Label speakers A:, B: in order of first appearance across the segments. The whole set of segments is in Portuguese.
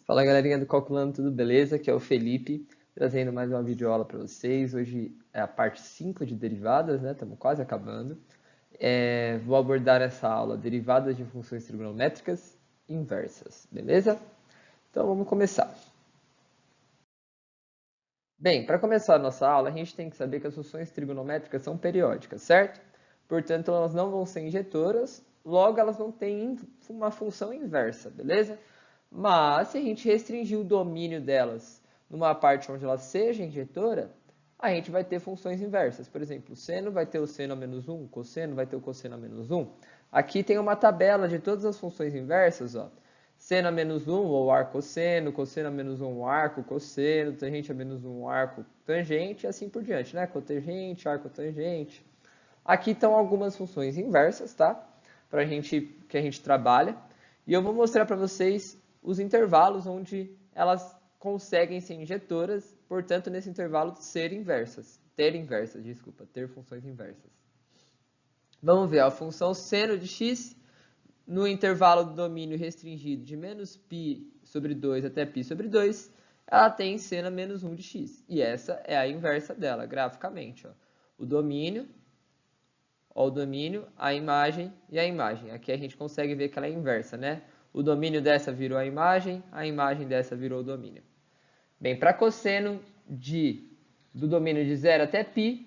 A: Fala galerinha do Calculando, tudo beleza? Aqui é o Felipe, trazendo mais uma videoaula para vocês. Hoje é a parte 5 de derivadas, né? Estamos quase acabando. Vou abordar essa aula derivadas de funções trigonométricas inversas, beleza? Então vamos começar. Bem, para começar a nossa aula, a gente tem que saber que as funções trigonométricas são periódicas, certo? Portanto, elas não vão ser injetoras, logo elas não têm uma função inversa, beleza? Mas, se a gente restringir o domínio delas numa parte onde ela seja injetora, a gente vai ter funções inversas. Por exemplo, o seno vai ter o seno a menos 1, o cosseno vai ter o cosseno a menos 1. Aqui tem uma tabela de todas as funções inversas, ó. Seno a menos 1, ou arco cosseno, cosseno a menos 1, arco cosseno, tangente a menos 1, arco tangente, e assim por diante, né? Cotangente, arco tangente. Aqui estão algumas funções inversas, tá? Que a gente trabalha. E eu vou mostrar para vocês os intervalos onde elas conseguem ser injetoras, portanto, nesse intervalo ter funções inversas. Vamos ver, a função seno de x no intervalo do domínio restringido de menos π sobre 2 até π sobre 2, ela tem seno a menos 1 de x. E essa é a inversa dela, graficamente. Ó. O domínio, a imagem e a imagem. Aqui a gente consegue ver que ela é inversa, né? O domínio dessa virou a imagem dessa virou o domínio. Bem, para cosseno do domínio de 0 até π,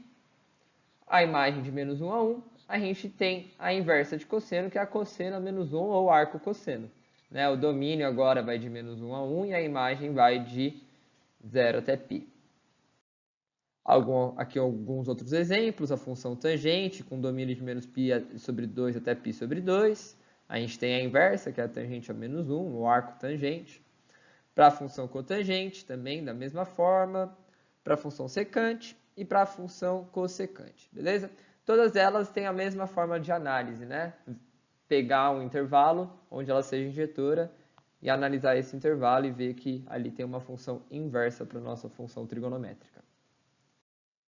A: a imagem de menos 1 a 1, a gente tem a inversa de cosseno, que é a cosseno a menos 1 ou arco cosseno. Né? O domínio agora vai de menos 1 a 1 e a imagem vai de 0 até π. Aqui alguns outros exemplos, a função tangente, com domínio de menos π sobre 2 até π sobre 2. A gente tem a inversa, que é a tangente a menos 1, o arco tangente. Para a função cotangente, também da mesma forma. Para a função secante e para a função cossecante, beleza? Todas elas têm a mesma forma de análise, né? Pegar um intervalo onde ela seja injetora e analisar esse intervalo e ver que ali tem uma função inversa para a nossa função trigonométrica.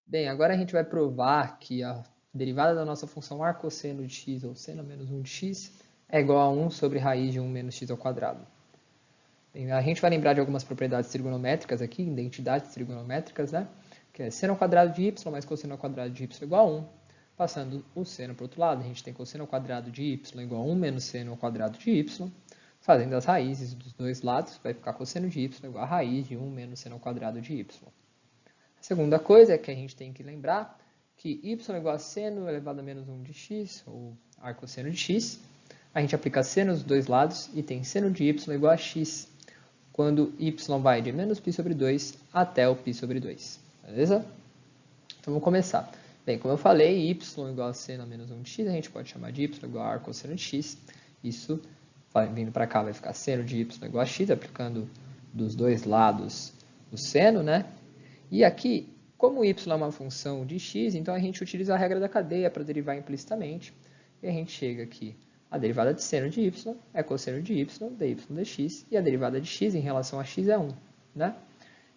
A: Bem, agora a gente vai provar que a derivada da nossa função arcosseno de x, ou seno menos 1 de x, é igual a 1 sobre raiz de 1 menos x ao quadrado. Bem, a gente vai lembrar de algumas propriedades trigonométricas aqui, identidades trigonométricas, né? Que é seno ao quadrado de y mais cosseno ao quadrado de y igual a 1. Passando o seno para o outro lado, a gente tem cosseno ao quadrado de y igual a 1 menos seno ao quadrado de y. Fazendo as raízes dos dois lados, vai ficar cosseno de y igual a raiz de 1 menos seno ao quadrado de y. A segunda coisa é que a gente tem que lembrar que y igual a seno elevado a menos 1 de x, ou arcosseno de x. A gente aplica seno dos dois lados e tem seno de y igual a x, quando y vai de menos π sobre 2 até o π sobre 2. Beleza? Então vamos começar. Bem, como eu falei, y igual a seno a menos 1 de x, a gente pode chamar de y igual a arcosseno de x. Isso, vindo para cá, vai ficar seno de y igual a x, aplicando dos dois lados o seno, né? E aqui, como y é uma função de x, então a gente utiliza a regra da cadeia para derivar implicitamente. E a gente chega aqui, a derivada de seno de y é cosseno de y, dy dx, e a derivada de x em relação a x é 1. Né?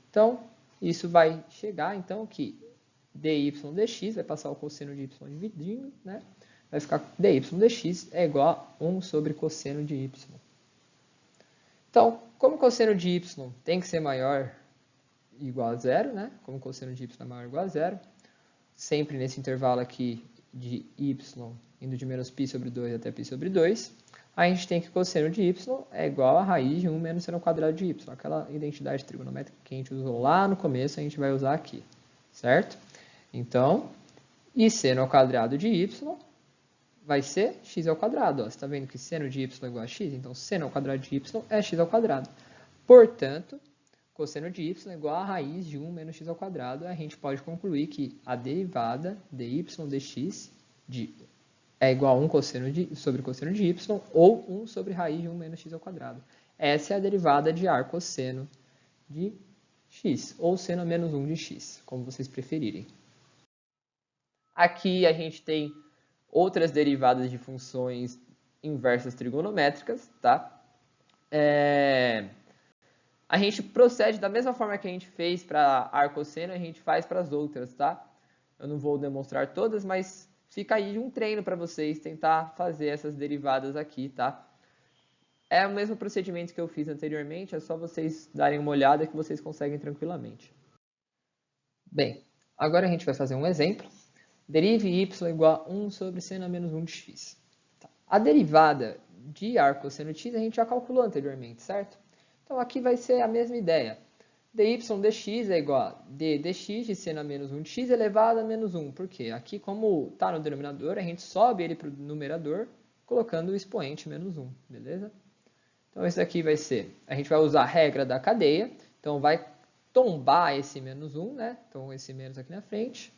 A: Então, isso vai chegar, então, que dy dx, vai passar o cosseno de y dividindo, né? Vai ficar dy dx é igual a 1 sobre cosseno de y. Então, como cosseno de y tem que ser maior igual a zero, né? Como cosseno de y é maior ou igual a zero, sempre nesse intervalo aqui de y indo de menos π sobre 2 até π sobre 2, a gente tem que cosseno de y é igual a raiz de 1 menos seno ao quadrado de y. Aquela identidade trigonométrica que a gente usou lá no começo, a gente vai usar aqui, certo? Então, e seno ao quadrado de y vai ser x ao quadrado. Ó. Você está vendo que seno de y é igual a x? Então, seno ao quadrado de y é x ao quadrado. Portanto, cosseno de y é igual a raiz de 1 menos x ao quadrado. A gente pode concluir que a derivada dy dx é igual a 1 sobre cosseno de y ou 1 sobre raiz de 1 menos x ao quadrado. Essa é a derivada de arcosseno de x, ou seno menos 1 de x, como vocês preferirem. Aqui a gente tem outras derivadas de funções inversas trigonométricas, tá? A gente procede da mesma forma que a gente fez para arcosseno, a gente faz para as outras, tá? Eu não vou demonstrar todas, mas fica aí um treino para vocês tentar fazer essas derivadas aqui, tá? é o mesmo procedimento que eu fiz anteriormente, é só vocês darem uma olhada que vocês conseguem tranquilamente. Bem, agora a gente vai fazer um exemplo. Derive y igual a 1 sobre seno a menos 1 de x. A derivada de ar cosseno de x a gente já calculou anteriormente, certo? Então aqui vai ser a mesma ideia. dy dx é igual a d dx de seno a menos 1 de x elevado a menos 1. Por quê? Aqui, como está no denominador, a gente sobe ele para o numerador, colocando o expoente menos 1, beleza? Então isso aqui vai ser, a gente vai usar a regra da cadeia, então vai tombar esse menos 1, né? Então esse menos aqui na frente.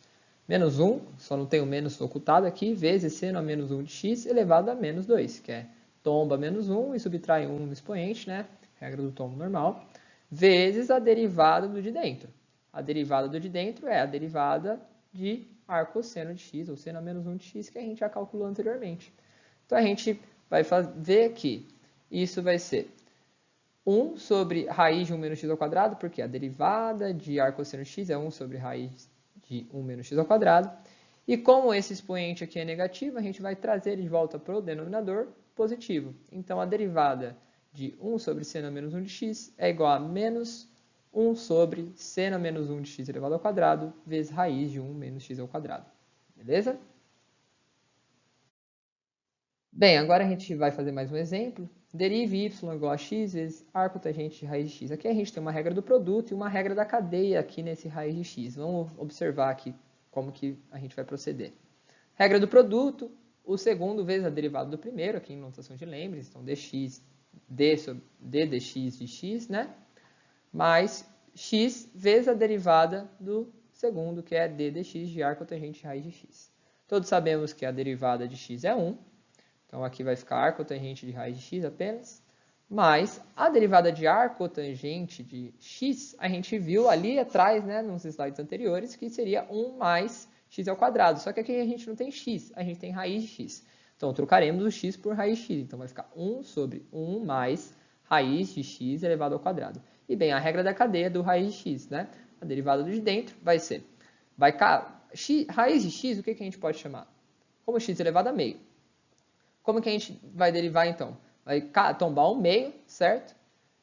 A: Menos 1, só não tem o menos ocultado aqui, vezes seno a menos 1 de x elevado a menos 2, que é tomba menos 1 e subtrai 1 no expoente, né? Regra do tombo normal, vezes a derivada do de dentro. A derivada do de dentro é a derivada de ar cosseno de x, ou seno a menos 1 de x, que a gente já calculou anteriormente. Então a gente vai ver que isso vai ser 1 sobre raiz de 1 menos x ao quadrado, porque a derivada de ar cosseno de x é 1 sobre raiz de 1 menos x ao quadrado. E como esse expoente aqui é negativo, a gente vai trazer ele de volta para o denominador positivo. Então, a derivada de 1 sobre seno a menos 1 de x é igual a menos 1 sobre seno a menos 1 de x elevado ao quadrado, vezes raiz de 1 menos x ao quadrado. Beleza? Bem, agora a gente vai fazer mais um exemplo. Derive y igual a x vezes ar cotangente de raiz de x. Aqui a gente tem uma regra do produto e uma regra da cadeia aqui nesse raiz de x. Vamos observar aqui como que a gente vai proceder. Regra do produto, o segundo vezes a derivada do primeiro, aqui em notação de Lembres, então dx, d sobre d dx de x, né? Mais x vezes a derivada do segundo, que é d dx de ar cotangente de raiz de x. Todos sabemos que a derivada de x é 1. Então, aqui vai ficar ar cotangente de raiz de x apenas. Mas a derivada de ar cotangente de x, a gente viu ali atrás, né, nos slides anteriores, que seria 1 mais x ao quadrado. Só que aqui a gente não tem x, a gente tem raiz de x. Então, trocaremos o x por raiz de x. Então, vai ficar 1 sobre 1 mais raiz de x elevado ao quadrado. E, bem, a regra da cadeia do raiz de x, né? A derivada do de dentro vai ser... raiz de x, o que a gente pode chamar? Como x elevado a meio. Como que a gente vai derivar, então? Vai tombar 1 meio, certo?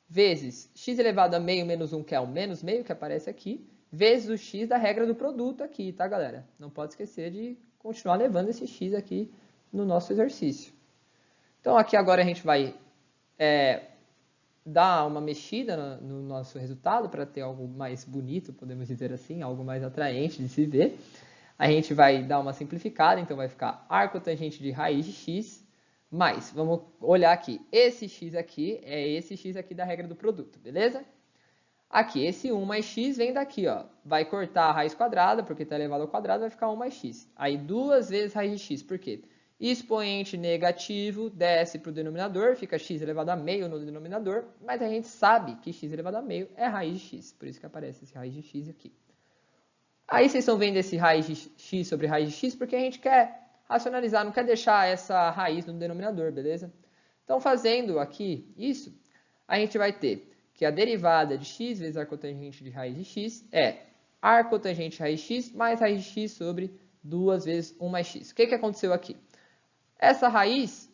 A: Vezes x elevado a meio menos 1, que é o menos meio, que aparece aqui, vezes o x da regra do produto aqui, tá, galera? Não pode esquecer de continuar levando esse x aqui no nosso exercício. Então, aqui agora a gente vai dar uma mexida no nosso resultado para ter algo mais bonito, podemos dizer assim, algo mais atraente de se ver. A gente vai dar uma simplificada, então vai ficar ar cotangente de raiz de x, mais, vamos olhar aqui, esse x aqui é esse x aqui da regra do produto, beleza? Aqui, esse 1 mais x vem daqui, ó. Vai cortar a raiz quadrada, porque está elevado ao quadrado, vai ficar 1 mais x. Aí, 2 vezes raiz de x, por quê? Expoente negativo desce para o denominador, fica x elevado a meio no denominador, mas a gente sabe que x elevado a meio é raiz de x, por isso que aparece esse raiz de x aqui. Aí, vocês estão vendo esse raiz de x sobre raiz de x, porque a gente quer racionalizar, não quer deixar essa raiz no denominador, beleza? Então, fazendo aqui isso, a gente vai ter que a derivada de x vezes ar cotangente de raiz de x é ar cotangente de raiz de x mais raiz de x sobre 2 vezes 1 mais x. O que aconteceu aqui? Essa raiz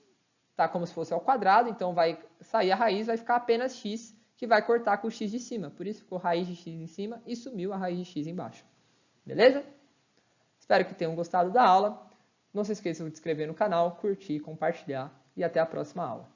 A: está como se fosse ao quadrado, então vai sair a raiz, vai ficar apenas x, que vai cortar com o x de cima. Por isso ficou raiz de x em cima e sumiu a raiz de x embaixo. Beleza? Espero que tenham gostado da aula. Não se esqueçam de se inscrever no canal, curtir, compartilhar e até a próxima aula.